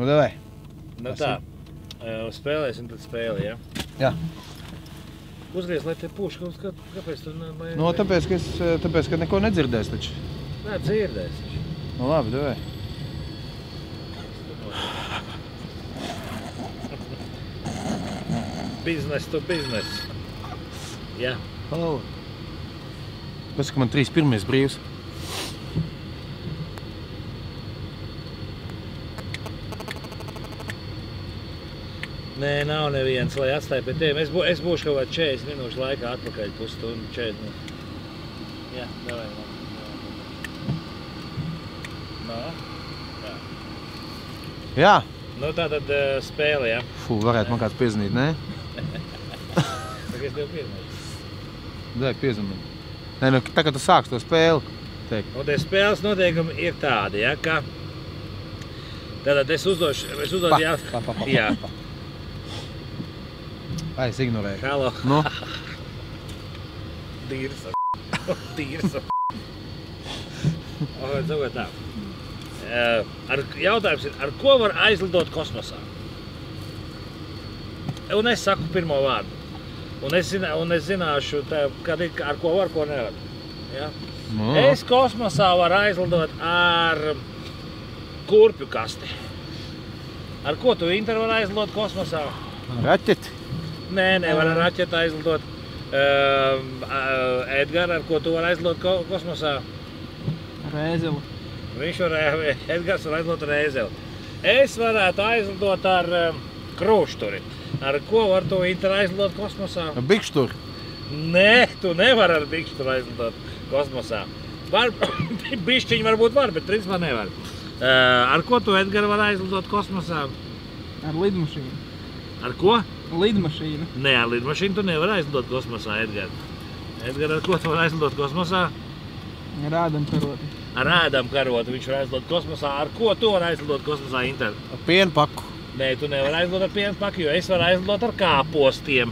Nu, davai. Nu tā, spēlēsim tad spēli, ja? Jā. Uzgriez, lai te pūš, kāpēc tu... Nu, tāpēc, ka neko nedzirdēs taču. Nē, dzirdēs. Nu, labi, davai. Biznes to biznes. Jā. Pēc, ka man 3 pirmies brīvs. Nē, nav neviens, lai atstāja pie tiem. Es būšu kaut kādā 40 minūšu laikā atpakaļ, pusstundu, 40 minūtes. Jā, davai. Nā? Jā. Jā. Nu tā tad spēle, jā. Varētu man kāds piezvanīt, ne? Tagad es tev piezvanīju. Dēļ piezvanīt. Nē, nu tā kā tu sāks to spēli, teik. Un tie spēles noteikumi ir tādi, ja, ka... Tātad es uzdošu jautājumu. Jā. Ai, es ignorēju. Halo. Nu? Dīrsa. Dīrsa. Dzogot tā. Jautājums ir, ar ko var aizlidot kosmosā? Un es saku pirmo vārdu. Un es zināšu, ar ko var, ko nevar. Ja? No. Es kosmosā varu aizlidot ar kurpju kasti. Ar ko tu, Inter, var aizlidot kosmosā? Raķeti. Nē, nevar ar raķeti aizlidot. Edgar, ar ko tu var aizlidot kosmosā? Ar ēzeli. Edgars var aizlidot ar ēzeli. Es varētu aizlidot ar krūšturi. Ar ko var tu, Inter, aizlidot kosmosā? Ar bikšturi. Nē, tu nevar ar bikšturi aizlidot kosmosā. Bišķiņi varbūt var, bet principā nevar. Ar ko tu, Edgar, var aizlidot kosmosā? Ar lidmašīnu. Ar ko? Lidmašīnu. Nē, ar lidmašīnu tu nevar aizlidot kosmosā, Edgar. Edgar, ar ko tu var aizlidot kosmosā? Ar ēdamkaroti. Ar ēdamkaroti viņš var aizlidot kosmosā. Ar ko tu var aizlidot kosmosā, Inter? Ar pienpaku. Nē, tu nevar aizlidot ar pienpaku, jo es varu aizlidot ar kāpostiem.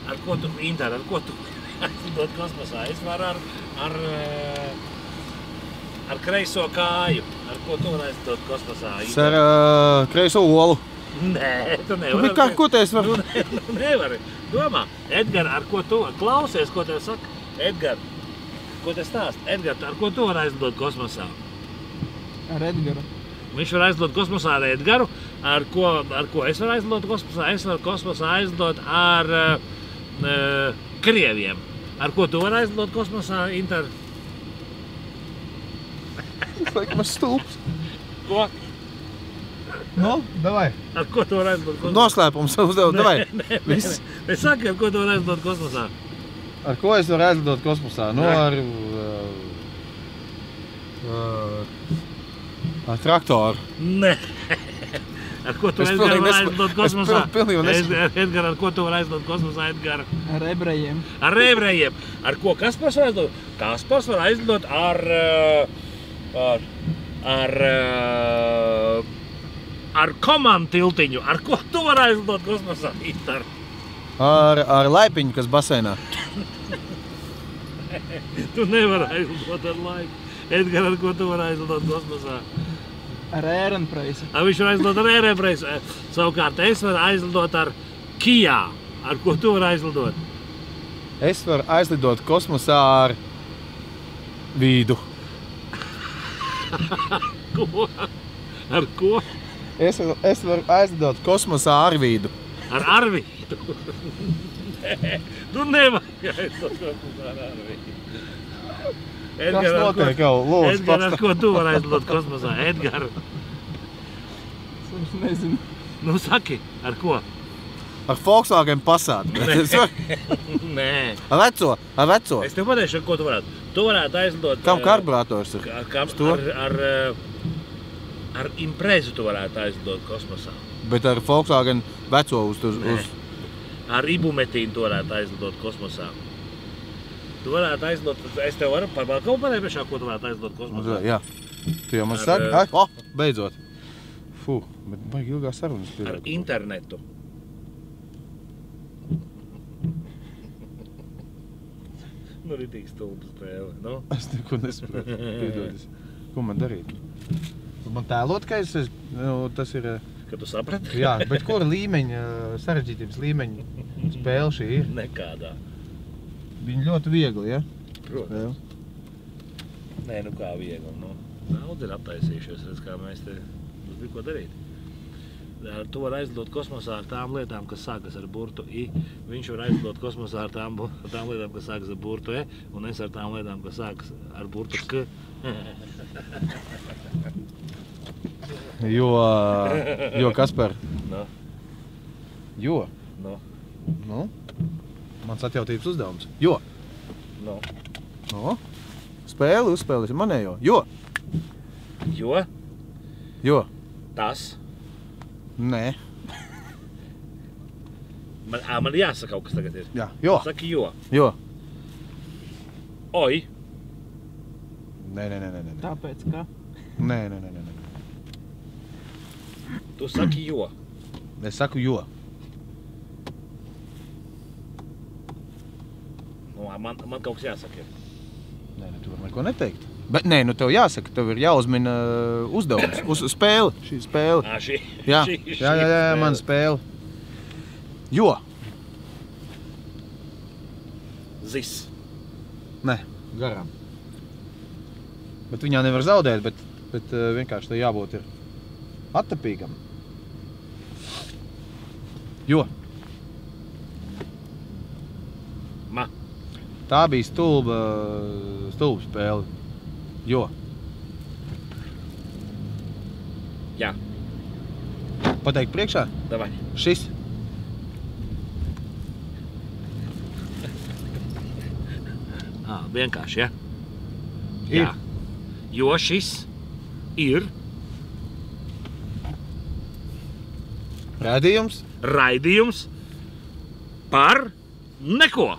Ar ko tu, Inter, ar ko tu aizlidot kosmosā? Es varu ar kreiso kāju. Ar ko tu var aizlidot kosmosā? Es ar kreiso olu. Nē, tu nevari. Tu kā, ko te es varu? Tu nevari. Domā, Edgar, ar ko tu klausies, ko tev saka? Edgar, ko te stāst? Edgar, ar ko tu var aizlidot kosmosā? Ar Edgaru. Viņš var aizlidot kosmosā ar Edgaru. Ar ko es varu aizlidot kosmosā? Es varu kosmosā aizlidot ar krieviem. Ar ko tu vari aizlidot kosmosā, Inter? Es laikam esmu stulbs. Ko? Nu, davai. Ar ko tu vari aizlidot kosmosā? Noslēpums uzdevu, davai. Nē. Es saku, ar ko tu vari aizlidot kosmosā? Ar ko es varu aizlidot kosmosā? Nu, ar traktoru. Nē. Ar ko tu, Edgar, var aizlidot kosmosā? Edgar, ar ko tu var aizlidot kosmosā, Edgar? Ar ebrejiem. Ar ebrejiem. Ar ko Kaspars var aizlidot? Kaspars var aizlidot ar komandu tiltiņu. Ar ko tu var aizlidot kosmosā, Inter? Ar laipiņu, kas baseinā. Tu nevari aizlidot ar laipu. Edgar, ar ko tu var aizlidot kosmosā? Ar ērenpreisu. Viņš var aizlidot ar ērenpreisu. Savukārt es varu aizlidot ar Kijā. Ar ko tu var aizlidot? Es varu aizlidot kosmosā ar vīdu. Ko? Ar ko? Es varu aizlidot kosmosā ar vīdu. Ar Arvīdu? Nē, tu nevari aizlidot kosmosā ar Arvīdu. Edgar, kas notiek jau? Lūdzu, Edgar, ar ko tu var aizlidot kosmosā? Edgar? Es nezinu. Nu, saki, ar ko? Ar Volkswagen Passat. Nē. Ar veco. Es tev pateikšu, ar ko tu varētu. Tu varētu aizlidot... Kam karburators ir? Ar Imprezu tu varētu aizlidot kosmosā. Bet ar Volkswagen veco uz... Ar Ibumetīnu tu varētu aizlidot kosmosā. Tu varētu aizlidot... Es tev varu par kaut pateikšā, ko tu varētu aizlidot kosmosā. Jā. Tu jau man saki? Beidzot. Bet baigi ilgā sarunas. Ar internetu. Nu, ritīgi stulba spēle, nu? Es neko nesaprotu. Piedodies. Ko man darīt? Man tēlot, ka tas ir... Kad tu saprati? Jā, bet kura līmeņa, sarežģītības līmeņa spēle šī ir? Nekādā. Viņa ļoti viegli, ja? Protams. Nē, nu kā viegli, nu. Daudz ir attaisījušies, redz, kā mēs te mums bija ko darīt. Tu var aizlidot kosmosā ar tām lietām, kas sākas ar burtu I. Viņš var aizlidot kosmosā ar tām lietām, kas sākas ar burtu E. Un es ar tām lietām, kas sākas ar burtu K. Jo Kaspar? No. Jo? No. Nu? Mans atjautības uzdevums. Jo? No. No? Spēli uzspēlēsim manējo. Jo? Jo? Jo? Tas? Nē. Man jāsaka kaut kas tagad ir. Jā. Jo? Saki jo. Jo? Oi. Nē. Tāpēc, ka? Nē. Tu saki jo. Es saku jo. Nu, man kaut kas jāsaka ir. Nē, tu vari neko neteikt. Bet nē, nu tev jāsaka, tev ir jāuzmina uzdevums. Spēle, šī spēle. Šī. Jā, Šī man spēle. Jo? Zis. Nē, garām. Bet viņā nevar zaudēt, bet vienkārši tev jābūt ir attapīgam. Jo? Ma. Tā bija stulba spēle. Jo? Jā. Pateikt priekšā? Davai. Šis? Vienkārši, ja? Ir. Jā. Jo šis ir Raidījums? raidījums par neko.